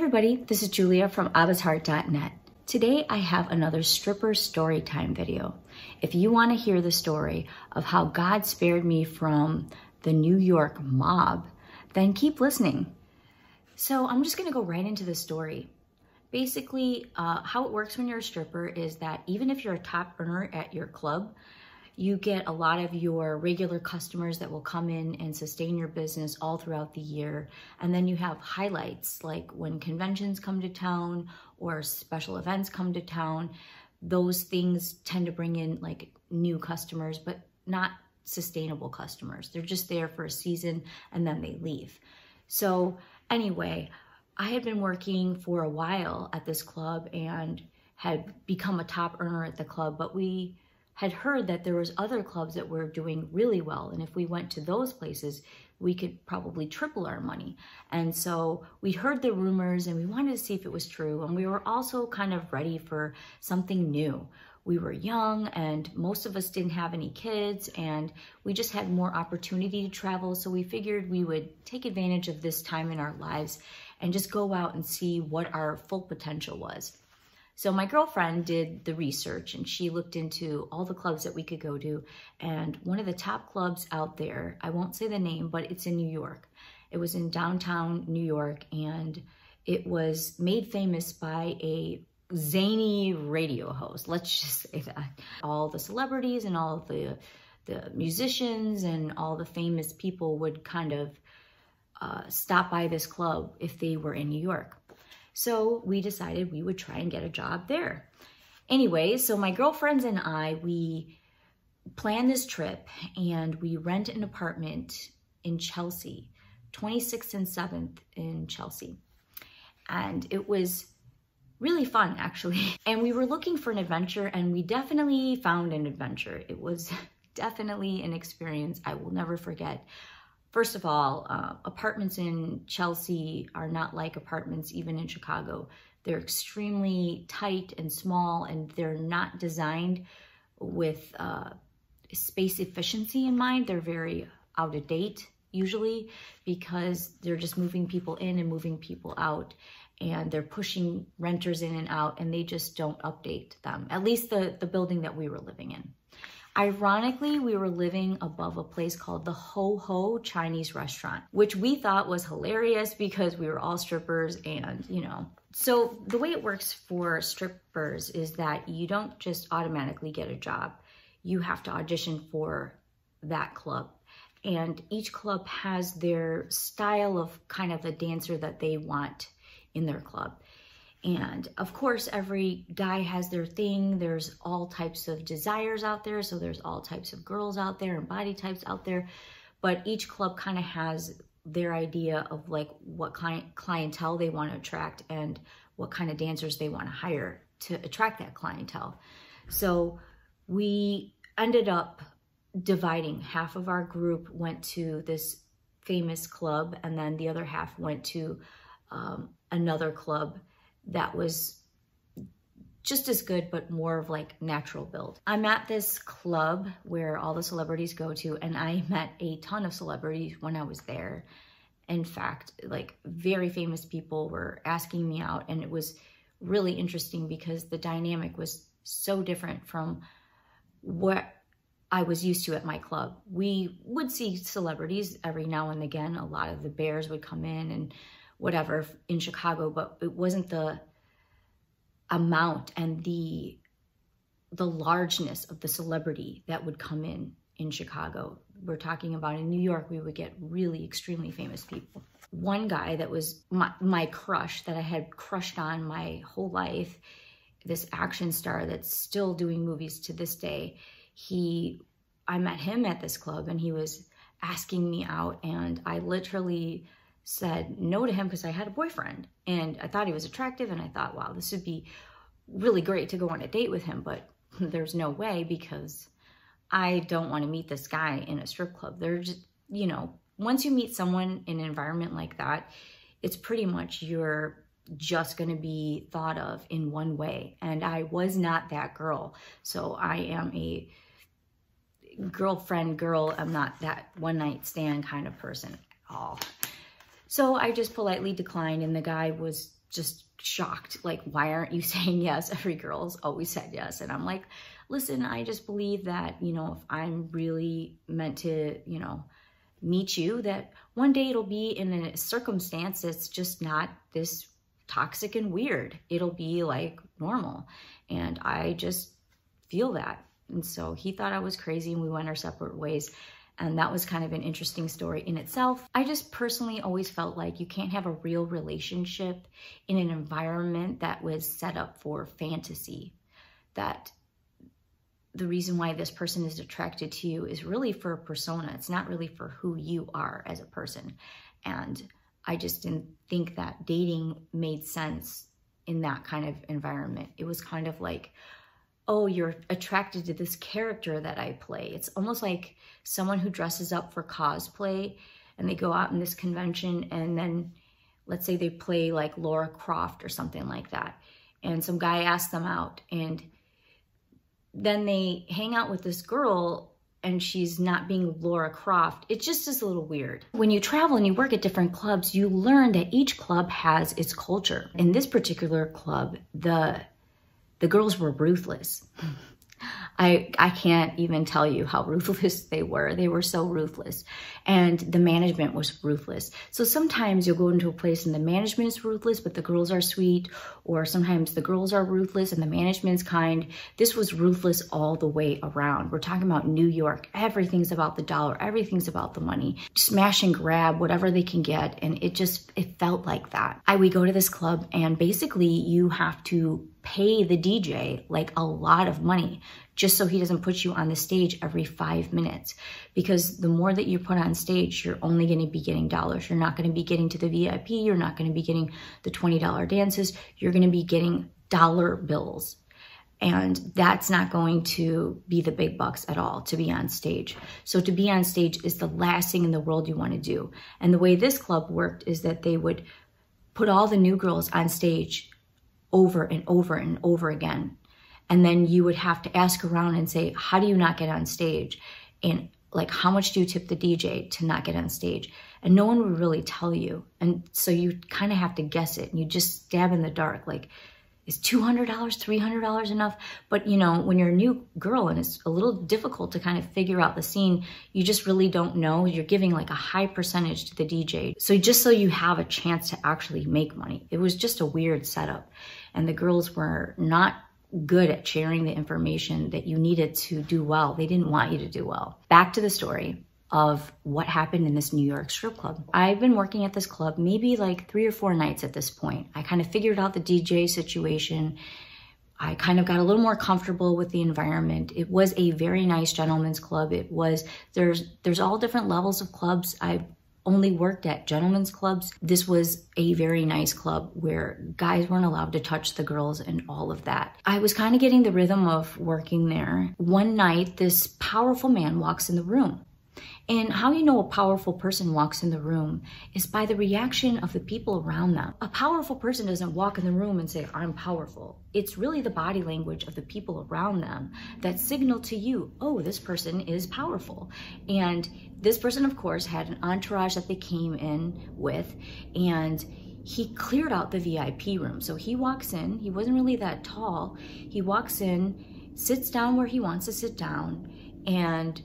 everybody, this is Julia from abbasheart.net. Today I have another stripper story time video. If you want to hear the story of how God spared me from the New York mob, then keep listening. So I'm just going to go right into the story. Basically, how it works when you're a stripper is that even if you're a top earner at your club, you get a lot of your regular customers that will come in and sustain your business all throughout the year. And then you have highlights, like when conventions come to town or special events come to town. Those things tend to bring in like new customers, but not sustainable customers. They're just there for a season and then they leave. So anyway, I had been working for a while at this club and had become a top earner at the club, but we had heard that there was other clubs that were doing really well. And if we went to those places, we could probably triple our money. And so we heard the rumors and we wanted to see if it was true. And we were also kind of ready for something new. We were young and most of us didn't have any kids and we just had more opportunity to travel. So we figured we would take advantage of this time in our lives and just go out and see what our full potential was. So my girlfriend did the research and she looked into all the clubs that we could go to. And one of the top clubs out there, I won't say the name, but it's in New York. It was in downtown New York and it was made famous by a zany radio host. Let's just say that. All the celebrities and all the musicians and all the famous people would kind of stop by this club if they were in New York. So we decided we would try and get a job there. Anyway, so my girlfriends and I, we planned this trip and we rent an apartment in Chelsea, 26th and 7th in Chelsea. And it was really fun, actually. And we were looking for an adventure and we definitely found an adventure. It was definitely an experience I will never forget. First of all, apartments in Chelsea are not like apartments even in Chicago. They're extremely tight and small and they're not designed with space efficiency in mind. They're very out of date usually because they're just moving people in and moving people out and they're pushing renters in and out and they just don't update them, at least the building that we were living in. Ironically, we were living above a place called the Ho Ho Chinese restaurant, which we thought was hilarious because we were all strippers and, you know. So the way it works for strippers is that you don't just automatically get a job. You have to audition for that club. And each club has their style of kind of the dancer that they want in their club. And of course, every guy has their thing. There's all types of desires out there. So there's all types of girls out there and body types out there. But each club kind of has their idea of like what clientele they want to attract and what kind of dancers they want to hire to attract that clientele. So we ended up dividing. Half of our group went to this famous club and then the other half went to another club that was just as good, but more of like natural build. I'm at this club where all the celebrities go to, and I met a ton of celebrities when I was there. In fact, like very famous people were asking me out, and it was really interesting because the dynamic was so different from what I was used to at my club. We would see celebrities every now and again. A lot of the bears would come in and whatever in Chicago, but it wasn't the amount and the largeness of the celebrity that would come in Chicago. We're talking about in New York, we would get really extremely famous people. One guy that was my crush that I had crushed on my whole life, this action star that's still doing movies to this day, I met him at this club and he was asking me out and I literally said no to him because I had a boyfriend and I thought he was attractive and I thought, wow, this would be really great to go on a date with him, but there's no way because I don't want to meet this guy in a strip club. They're just, you know, once you meet someone in an environment like that, it's pretty much you're just going to be thought of in one way. And I was not that girl. So I am a girlfriend girl. I'm not that one night stand kind of person at all. So I just politely declined and the guy was just shocked. Like, why aren't you saying yes? Every girl's always said yes. And I'm like, listen, I just believe that, you know, if I'm really meant to, you know, meet you, that one day it'll be in a circumstance that's just not this toxic and weird. It'll be like normal. And I just feel that. And so he thought I was crazy and we went our separate ways. And that was kind of an interesting story in itself. I just personally always felt like you can't have a real relationship in an environment that was set up for fantasy. That the reason why this person is attracted to you is really for a persona. It's not really for who you are as a person. And I just didn't think that dating made sense in that kind of environment. It was kind of like, oh, you're attracted to this character that I play. It's almost like someone who dresses up for cosplay and they go out in this convention and then let's say they play like Laura Croft or something like that. And some guy asks them out and then they hang out with this girl and she's not being Laura Croft. It just is a little weird. When you travel and you work at different clubs, you learn that each club has its culture. In this particular club, the girls were ruthless. I can't even tell you how ruthless they were. They were so ruthless. And the management was ruthless. So sometimes you'll go into a place and the management is ruthless, but the girls are sweet. Or sometimes the girls are ruthless and the management's kind. This was ruthless all the way around. We're talking about New York. Everything's about the dollar. Everything's about the money. Smash and grab whatever they can get. And it felt like that. We go to this club and basically you have to pay the DJ like a lot of money just so he doesn't put you on the stage every 5 minutes. Because the more that you put on stage, you're only going to be getting dollars. You're not going to be getting to the VIP. You're not going to be getting the $20 dances. You're going to be getting dollar bills. And that's not going to be the big bucks at all to be on stage. So to be on stage is the last thing in the world you want to do. And the way this club worked is that they would put all the new girls on stage over and over and over again. And then you would have to ask around and say, how do you not get on stage? And like, how much do you tip the DJ to not get on stage? And no one would really tell you. And so you kind of have to guess it. And you just stab in the dark. Like, is $200, $300 enough? But you know, when you're a new girl and it's a little difficult to kind of figure out the scene, you just really don't know. You're giving like a high percentage to the DJ. So just so you have a chance to actually make money. It was just a weird setup. And the girls were not good at sharing the information that you needed to do well. They didn't want you to do well. Back to the story of what happened in this New York strip club. I've been working at this club maybe like 3 or 4 nights at this point. I kind of figured out the DJ situation. I kind of got a little more comfortable with the environment. It was a very nice gentleman's club. It was, there's all different levels of clubs. I've only worked at gentlemen's clubs. This was a very nice club where guys weren't allowed to touch the girls and all of that. I was kind of getting the rhythm of working there. One night, this powerful man walks in the room. And how you know a powerful person walks in the room is by the reaction of the people around them. A powerful person doesn't walk in the room and say, I'm powerful. It's really the body language of the people around them that signal to you, oh, this person is powerful. And this person, of course, had an entourage that they came in with, and he cleared out the VIP room. So he walks in, he wasn't really that tall. He walks in, sits down where he wants to sit down, and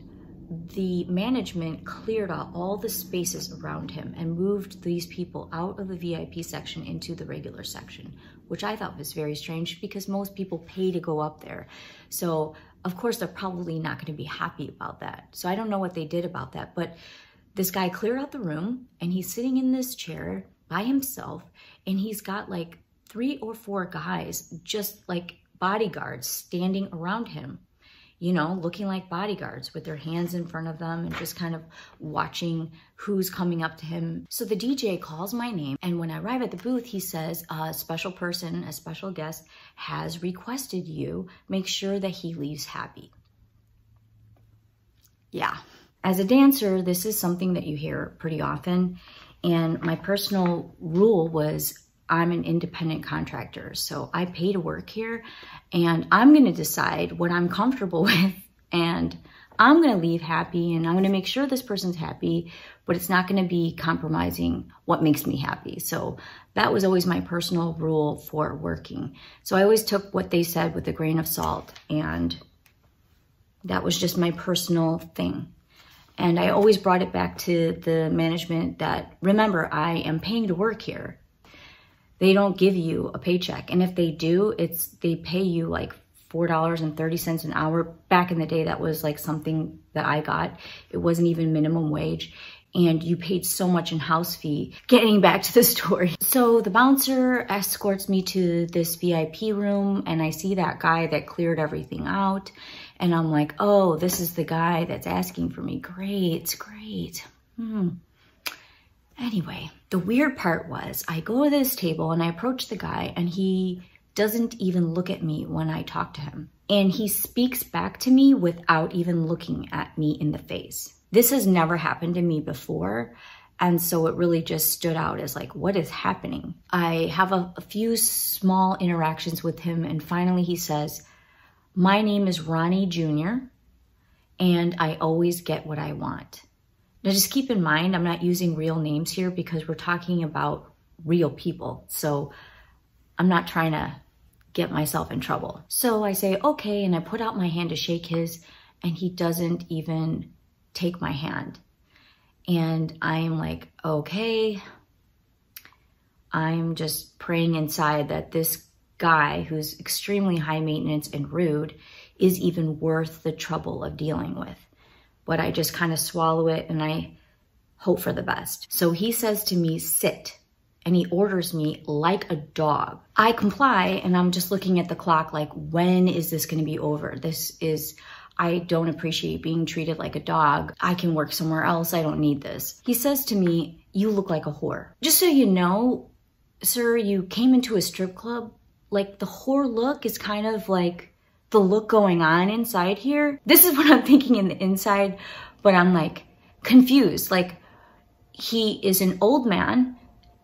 the management cleared out all the spaces around him and moved these people out of the VIP section into the regular section, which I thought was very strange because most people pay to go up there. So of course, they're probably not going to be happy about that. So I don't know what they did about that, but this guy cleared out the room and he's sitting in this chair by himself, and he's got like 3 or 4 guys, just like bodyguards, standing around him, you know, looking like bodyguards with their hands in front of them and just kind of watching who's coming up to him. So the DJ calls my name, and when I arrive at the booth, he says, a special person, a special guest has requested you. Make sure that he leaves happy. Yeah. As a dancer, this is something that you hear pretty often. And my personal rule was, I'm an independent contractor, so I pay to work here, and I'm going to decide what I'm comfortable with, and I'm going to leave happy and I'm going to make sure this person's happy, but it's not going to be compromising what makes me happy. So that was always my personal rule for working. So I always took what they said with a grain of salt, and that was just my personal thing. And I always brought it back to the management that, remember, I am paying to work here. They don't give you a paycheck. And if they do, they pay you like $4.30 an hour. Back in the day, that was like something that I got. It wasn't even minimum wage. And you paid so much in house fee. Getting back to the story. So the bouncer escorts me to this VIP room, and I see that guy that cleared everything out. And I'm like, oh, this is the guy that's asking for me. Great, great. Anyway, the weird part was I go to this table and I approach the guy, and he doesn't even look at me when I talk to him. And he speaks back to me without even looking at me in the face. This has never happened to me before. And so it really just stood out as like, what is happening? I have a few small interactions with him, and finally he says, my name is Ronnie Jr., and I always get what I want. Now just keep in mind, I'm not using real names here because we're talking about real people. So I'm not trying to get myself in trouble. So I say, okay, and I put out my hand to shake his, and he doesn't even take my hand. And I'm like, okay, I'm just praying inside that this guy who's extremely high maintenance and rude is even worth the trouble of dealing with. But I just kind of swallow it and I hope for the best. So he says to me, sit, and he orders me like a dog. I comply, and I'm just looking at the clock like, when is this gonna be over? I don't appreciate being treated like a dog. I can work somewhere else, I don't need this. He says to me, you look like a whore. Just so you know, sir, you came into a strip club. Like, the whore look is kind of like the look going on inside here. This is what I'm thinking in the inside, but I'm like confused. Like, he is an old man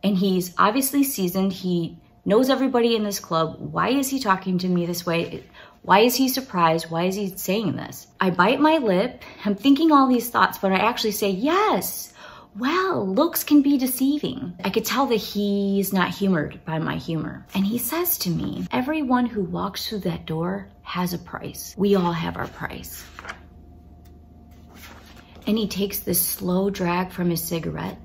and he's obviously seasoned. He knows everybody in this club. Why is he talking to me this way? Why is he surprised? Why is he saying this? I bite my lip. I'm thinking all these thoughts, but I actually say, yes. Well, looks can be deceiving. I could tell that he's not humored by my humor. And he says to me, everyone who walks through that door has a price. We all have our price. And he takes this slow drag from his cigarette,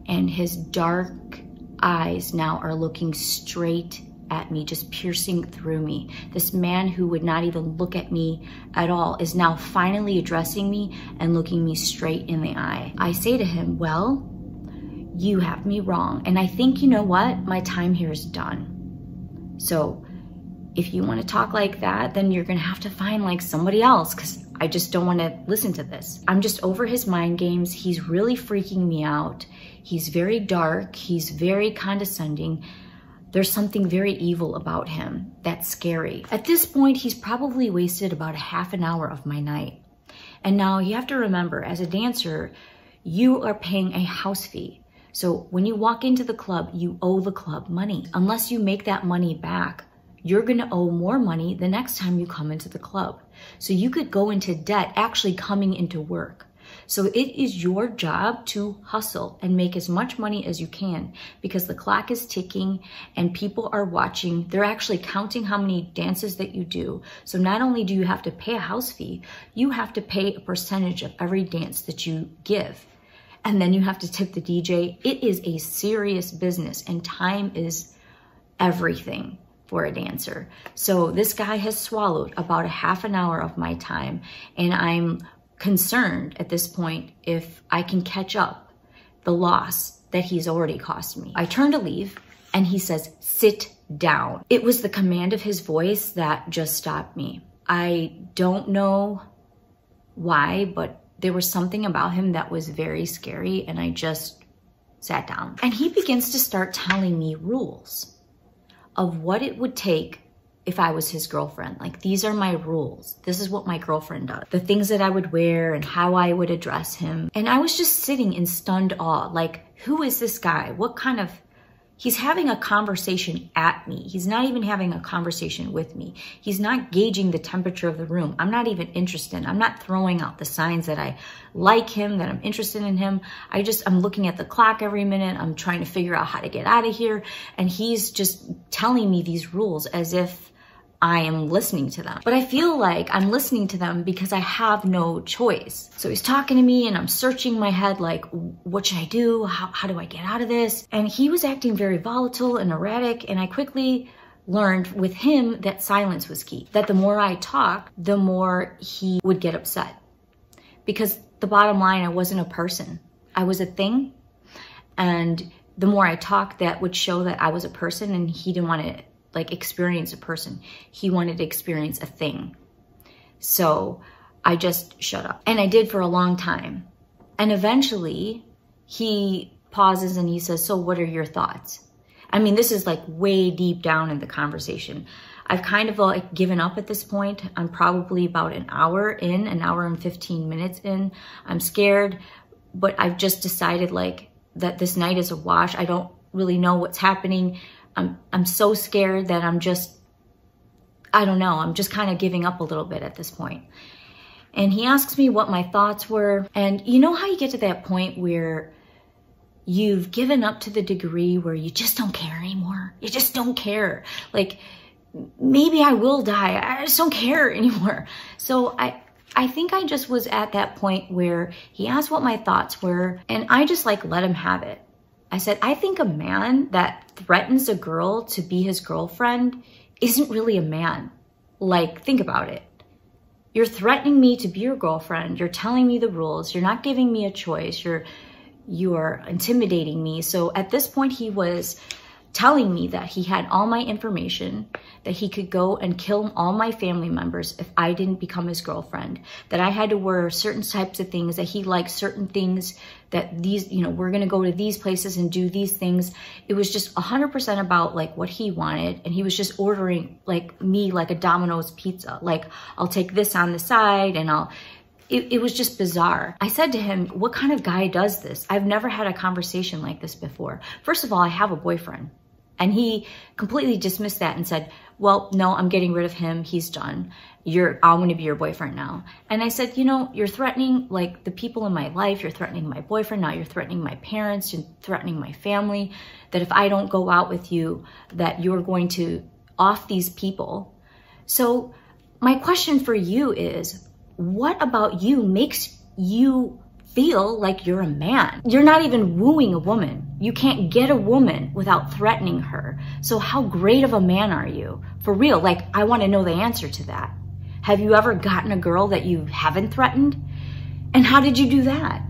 and his dark eyes now are looking straight at me, just piercing through me. This man who would not even look at me at all is now finally addressing me and looking me straight in the eye. I say to him, well, you have me wrong. And I think, you know what? My time here is done. So if you want to talk like that, then you're going to have to find like somebody else, because I just don't want to listen to this. I'm just over his mind games. He's really freaking me out. He's very dark. He's very condescending. There's something very evil about him that's scary. At this point, he's probably wasted about a half an hour of my night. And now you have to remember, as a dancer, you are paying a house fee. So when you walk into the club, you owe the club money. Unless you make that money back, you're gonna owe more money the next time you come into the club. So you could go into debt actually coming into work. So it is your job to hustle and make as much money as you can, because the clock is ticking and people are watching. They're actually counting how many dances that you do. So not only do you have to pay a house fee, you have to pay a percentage of every dance that you give. And then you have to tip the DJ. It is a serious business, and time is everything for a dancer. So this guy has swallowed about a half an hour of my time, and I'm concerned at this point if I can catch up the loss that he's already cost me. I turn to leave, and he says, sit down. It was the command of his voice that just stopped me. I don't know why, but there was something about him that was very scary, and I just sat down. And he begins to start telling me rules of what it would take if I was his girlfriend. Like, these are my rules. This is what my girlfriend does. The things that I would wear and how I would address him. And I was just sitting in stunned awe. Like, who is this guy? What kind of He's having a conversation at me. He's not even having a conversation with me. He's not gauging the temperature of the room. I'm not even interested. I'm not throwing out the signs that I like him, that I'm interested in him. I'm looking at the clock every minute. I'm trying to figure out how to get out of here. And he's just telling me these rules as if I am listening to them. But I feel like I'm listening to them because I have no choice. So he's talking to me and I'm searching my head like, what should I do? How do I get out of this? And he was acting very volatile and erratic, and I quickly learned with him that silence was key. That the more I talked, the more he would get upset. Because the bottom line, I wasn't a person. I was a thing. And the more I talked, that would show that I was a person, and he didn't want to experience a person. He wanted to experience a thing. So I just shut up. And I did for a long time. And eventually he pauses and he says, so what are your thoughts? I mean, this is like way deep down in the conversation. I've kind of like given up at this point. I'm probably about an hour in, an hour and 15 minutes in. I'm scared, but I've just decided like that this night is a wash. I don't really know what's happening. I'm so scared that I don't know, I'm just kind of giving up a little bit at this point. And he asks me what my thoughts were. And you know how you get to that point where you've given up to the degree where you just don't care anymore? You just don't care. Like, maybe I will die. I just don't care anymore. So I think I just was at that point where he asked what my thoughts were, and I just like let him have it. I said, I think a man that threatens a girl to be his girlfriend isn't really a man. Like, think about it. You're threatening me to be your girlfriend. You're telling me the rules. You're not giving me a choice. You are intimidating me. So at this point, he was telling me that he had all my information, that he could go and kill all my family members if I didn't become his girlfriend, that I had to wear certain types of things, that he liked certain things, that these, we're going to go to these places and do these things. It was just 100% about like what he wanted. And he was just ordering like me, like a Domino's pizza. Like, I'll take this on the side and it was just bizarre. I said to him, what kind of guy does this? I've never had a conversation like this before. First of all, I have a boyfriend. And he completely dismissed that and said, well, no, I'm getting rid of him. He's done. I'm going to be your boyfriend now. And I said, you're threatening like the people in my life. You're threatening my boyfriend. Now you're threatening my parents. You're threatening my family. That if I don't go out with you, that you're going to off these people. So my question for you is, what about you makes you feel like you're a man? You're not even wooing a woman. You can't get a woman without threatening her. So how great of a man are you? For real, like, I want to know the answer to that. Have you ever gotten a girl that you haven't threatened? And how did you do that?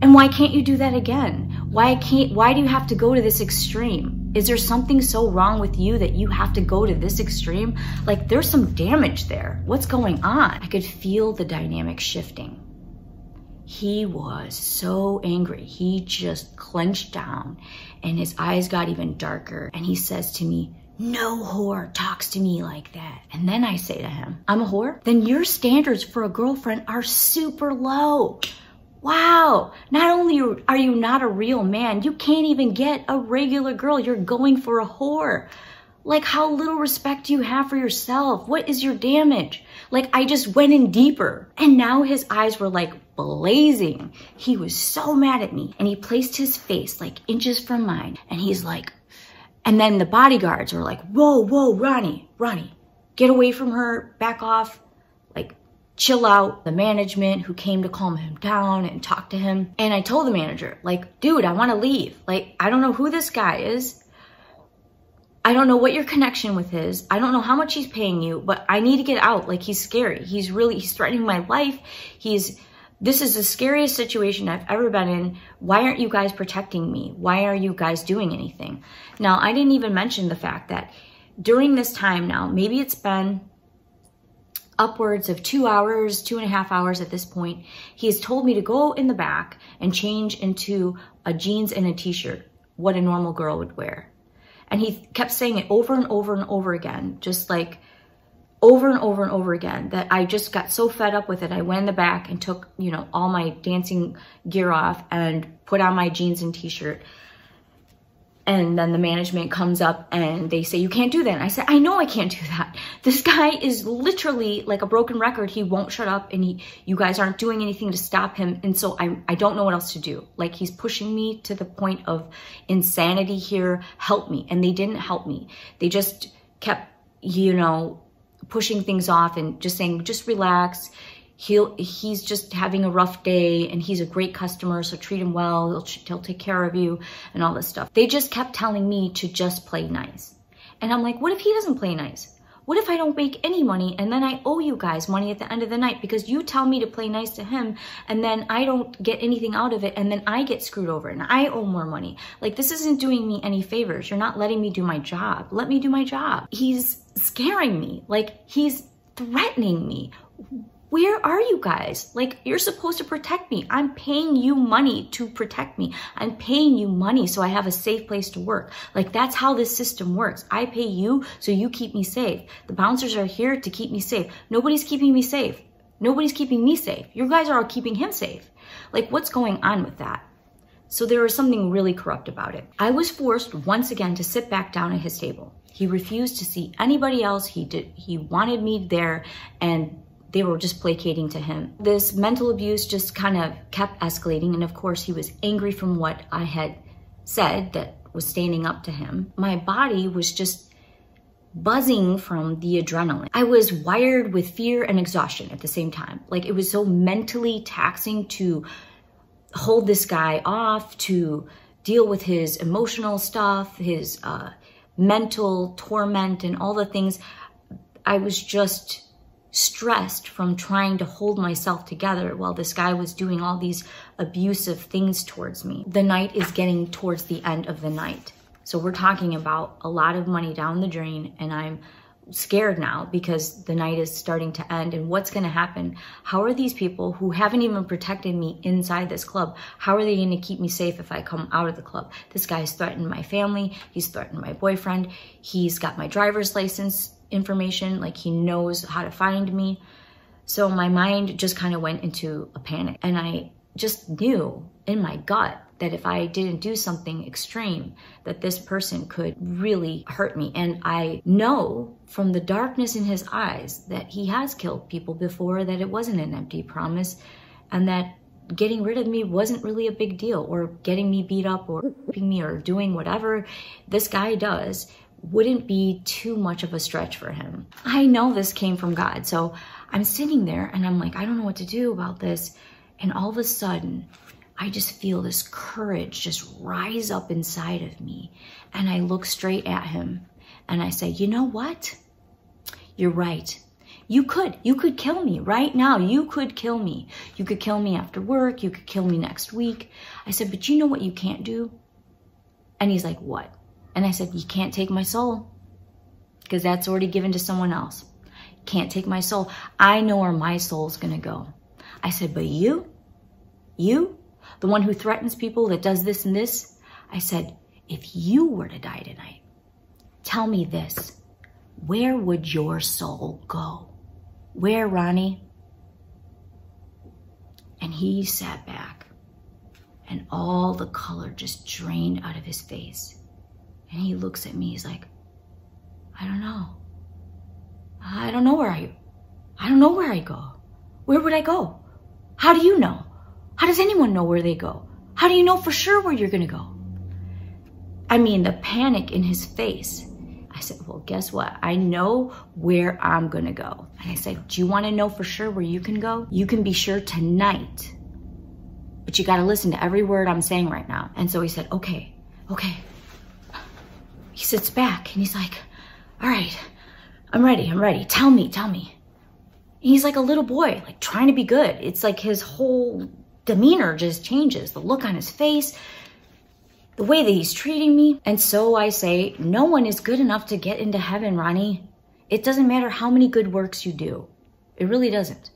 And why can't you do that again? Why do you have to go to this extreme? Is there something so wrong with you that you have to go to this extreme? Like, there's some damage there. What's going on? I could feel the dynamic shifting. He was so angry. He just clenched down and his eyes got even darker. And he says to me, no whore talks to me like that. And then I say to him, I'm a whore? Then your standards for a girlfriend are super low. Wow. Not only are you not a real man, you can't even get a regular girl. You're going for a whore. Like, how little respect do you have for yourself? What is your damage? Like, I just went in deeper. And now his eyes were like blazing. He was so mad at me. And he placed his face like inches from mine. And he's like, and then the bodyguards were like, whoa, Ronnie, get away from her, back off, like, chill out. The management who came to calm him down and talk to him. And I told the manager, like, dude, I want to leave. Like, I don't know who this guy is. I don't know what your connection with is. I don't know how much he's paying you, but I need to get out. Like, he's scary. He's threatening my life. This is the scariest situation I've ever been in. Why aren't you guys protecting me? Why are you guys doing anything? Now, I didn't even mention the fact that during this time now, maybe it's been upwards of 2 hours, 2.5 hours at this point, he has told me to go in the back and change into a jeans and a t-shirt, what a normal girl would wear. And he kept saying it over and over and over again, just like over and over and over again, that I just got so fed up with it. I went in the back and took, all my dancing gear off and put on my jeans and t-shirt. And then the management comes up and they say, you can't do that. And I said, I know I can't do that. This guy is literally like a broken record. He won't shut up, and you guys aren't doing anything to stop him. And so I don't know what else to do. Like, he's pushing me to the point of insanity here. Help me. And they didn't help me. They just kept, you know, pushing things off and just saying, just relax. He's just having a rough day, and he's a great customer, so treat him well. He'll take care of you and all this stuff. They just kept telling me to just play nice. And I'm like, what if he doesn't play nice? What if I don't make any money and then I owe you guys money at the end of the night because you tell me to play nice to him and then I don't get anything out of it and then I get screwed over and I owe more money? Like, this isn't doing me any favors. You're not letting me do my job. Let me do my job. He's scaring me. Like, he's threatening me. Where are you guys? Like, you're supposed to protect me. I'm paying you money to protect me. I'm paying you money so I have a safe place to work. Like, that's how this system works. I pay you so you keep me safe. The bouncers are here to keep me safe. Nobody's keeping me safe. Nobody's keeping me safe. You guys are all keeping him safe. Like, what's going on with that? So there was something really corrupt about it. I was forced once again to sit back down at his table. He refused to see anybody else. He wanted me there, and they were just placating to him. This mental abuse just kind of kept escalating. And of course, he was angry from what I had said that was standing up to him. My body was just buzzing from the adrenaline. I was wired with fear and exhaustion at the same time. Like, it was so mentally taxing to hold this guy off, to deal with his emotional stuff, his mental torment and all the things. I was just stressed from trying to hold myself together while this guy was doing all these abusive things towards me. The night is getting towards the end of the night. So we're talking about a lot of money down the drain, and I'm scared now because the night is starting to end, and what's going to happen? How are these people who haven't even protected me inside this club, how are they going to keep me safe if I come out of the club? This guy's threatened my family. He's threatened my boyfriend. He's got my driver's license information. Like, he knows how to find me. So my mind just kind of went into a panic, and I just knew in my gut that if I didn't do something extreme, that this person could really hurt me. And I know from the darkness in his eyes that he has killed people before, that it wasn't an empty promise, and that getting rid of me wasn't really a big deal, or getting me beat up or raping me or doing whatever this guy does wouldn't be too much of a stretch for him. I know this came from God. So I'm sitting there and I'm like, I don't know what to do about this. And all of a sudden, I just feel this courage just rise up inside of me. And I look straight at him and I say, you know what? You're right. You could kill me right now. You could kill me. You could kill me after work. You could kill me next week. I said, but you know what you can't do? And he's like, what? And I said, you can't take my soul, because that's already given to someone else. Can't take my soul. I know where my soul's gonna go. I said, but you, the one who threatens people, that does this and this, I said, if you were to die tonight, tell me this, where would your soul go? Where, Ronnie? And he sat back, and all the color just drained out of his face. And he looks at me, he's like, I don't know. I don't know where I go. Where would I go? How do you know? How does anyone know where they go? How do you know for sure where you're gonna go? I mean, the panic in his face. I said, well, guess what? I know where I'm gonna go. And I said, do you wanna know for sure where you can go? You can be sure tonight, but you gotta listen to every word I'm saying right now. And so he said, okay. He sits back and he's like, all right, I'm ready. Tell me. And he's like a little boy, like trying to be good. It's like his whole demeanor just changes. The look on his face, the way that he's treating me. And so I say, no one is good enough to get into heaven, Ronnie. It doesn't matter how many good works you do. It really doesn't.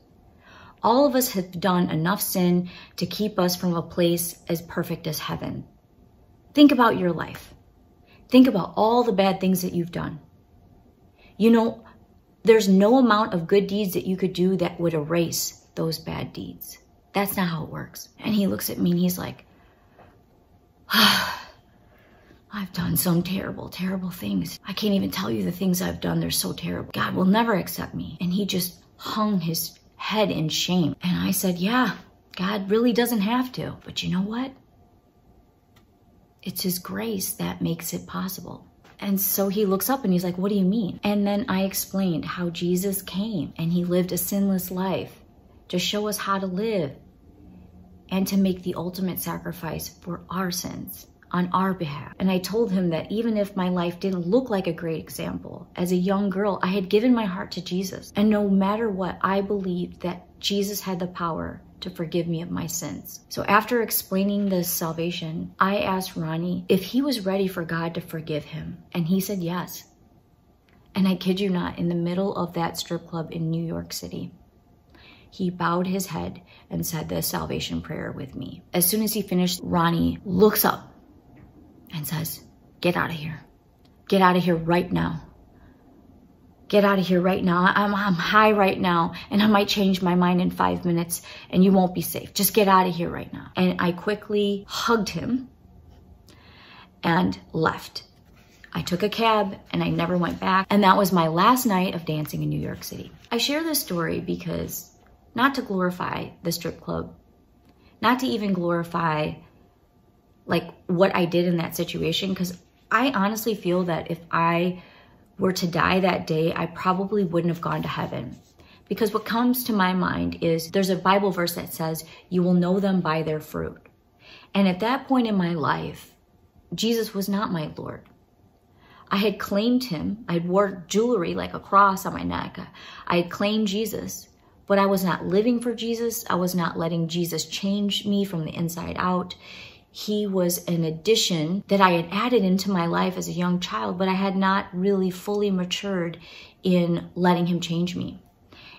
All of us have done enough sin to keep us from a place as perfect as heaven. Think about your life. Think about all the bad things that you've done. You know, there's no amount of good deeds that you could do that would erase those bad deeds. That's not how it works. And he looks at me and he's like, I've done some terrible, terrible things. I can't even tell you the things I've done. They're so terrible. God will never accept me. And he just hung his head in shame. And I said, yeah, God really doesn't have to. But you know what? It's his grace that makes it possible. And so he looks up and he's like, what do you mean? And then I explained how Jesus came and he lived a sinless life to show us how to live and to make the ultimate sacrifice for our sins on our behalf. And I told him that even if my life didn't look like a great example, as a young girl, I had given my heart to Jesus. And no matter what, I believed that Jesus had the power to forgive me of my sins. So after explaining this salvation, I asked Ronnie if he was ready for God to forgive him. And he said yes. And I kid you not, in the middle of that strip club in New York City, he bowed his head and said the salvation prayer with me. As soon as he finished, Ronnie looks up and says, get out of here. Get out of here right now. Get out of here right now. I'm high right now and I might change my mind in 5 minutes and you won't be safe. Just get out of here right now. And I quickly hugged him and left. I took a cab and I never went back. And that was my last night of dancing in New York City. I share this story because not to glorify the strip club, not to even glorify like what I did in that situation, because I honestly feel that if I were to die that day, I probably wouldn't have gone to heaven. Because what comes to my mind is there's a Bible verse that says, you will know them by their fruit. And at that point in my life, Jesus was not my Lord. I had claimed him. I had wore jewelry like a cross on my neck. I had claimed Jesus, but I was not living for Jesus. I was not letting Jesus change me from the inside out. He was an addition that I had added into my life as a young child, but I had not really fully matured in letting him change me.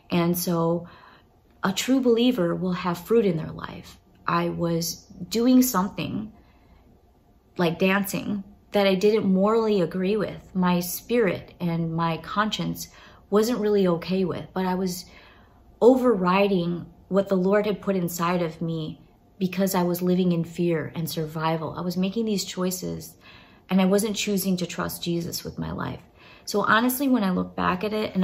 And so a true believer will have fruit in their life. I was doing something like dancing that I didn't morally agree with. My spirit and my conscience wasn't really okay with, but I was overriding what the Lord had put inside of me because I was living in fear and survival. I was making these choices and I wasn't choosing to trust Jesus with my life. So honestly, when I look back at it, and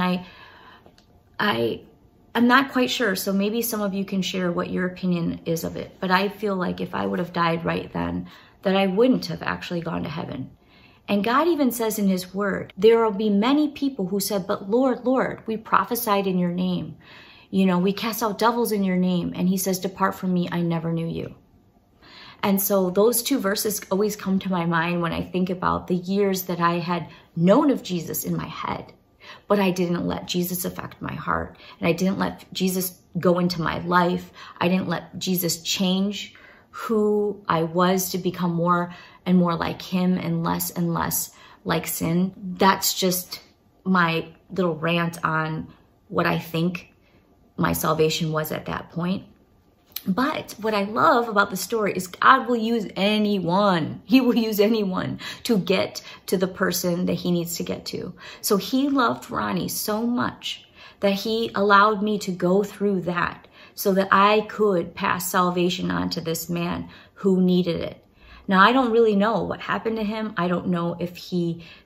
I'm not quite sure, so maybe some of you can share what your opinion is of it, but I feel like if I would have died right then, that I wouldn't have actually gone to heaven. And God even says in his word, there will be many people who said, but Lord, Lord, we prophesied in your name. You know, we cast out devils in your name. And he says, depart from me, I never knew you. And so those two verses always come to my mind when I think about the years that I had known of Jesus in my head, but I didn't let Jesus affect my heart. And I didn't let Jesus go into my life. I didn't let Jesus change who I was to become more and more like him and less like sin. That's just my little rant on what I think my salvation was at that point. But what I love about the story is God will use anyone. He will use anyone to get to the person that he needs to get to. So he loved Ronnie so much that he allowed me to go through that so that I could pass salvation on to this man who needed it. Now, I don't really know what happened to him. I don't know if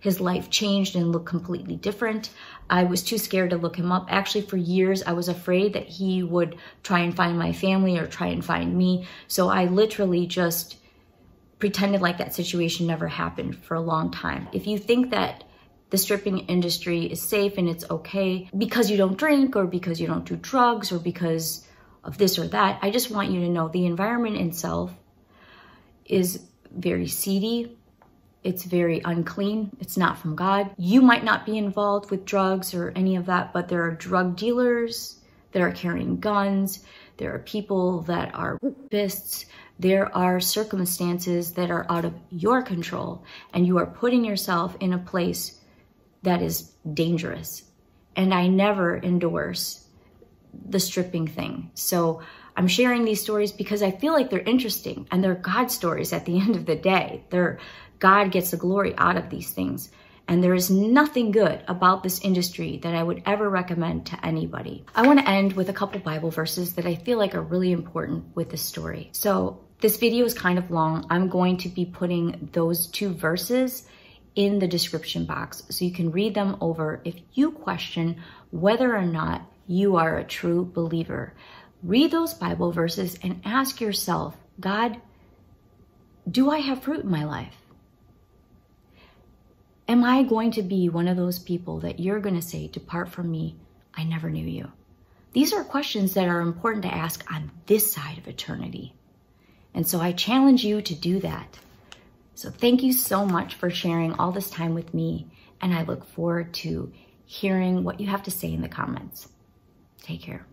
his life changed and looked completely different. I was too scared to look him up. Actually, for years, I was afraid that he would try and find my family or try and find me. So I literally just pretended like that situation never happened for a long time. If you think that the stripping industry is safe and it's okay because you don't drink or because you don't do drugs or because of this or that, I just want you to know the environment itself is very seedy. It's very unclean. It's not from God. You might not be involved with drugs or any of that, but there are drug dealers that are carrying guns. There are people that are rapists. There are circumstances that are out of your control, and you are putting yourself in a place that is dangerous. And I never endorse the stripping thing. So I'm sharing these stories because I feel like they're interesting and they're God stories at the end of the day. God gets the glory out of these things. And there is nothing good about this industry that I would ever recommend to anybody. I want to end with a couple Bible verses that I feel like are really important with this story. So This video is kind of long. I'm going to be putting those 2 verses in the description box so you can read them over if you question whether or not you are a true believer. Read those Bible verses and ask yourself, God, do I have fruit in my life? Am I going to be one of those people that you're going to say, depart from me, I never knew you? These are questions that are important to ask on this side of eternity. And so I challenge you to do that. So thank you so much for sharing all this time with me. And I look forward to hearing what you have to say in the comments. Take care.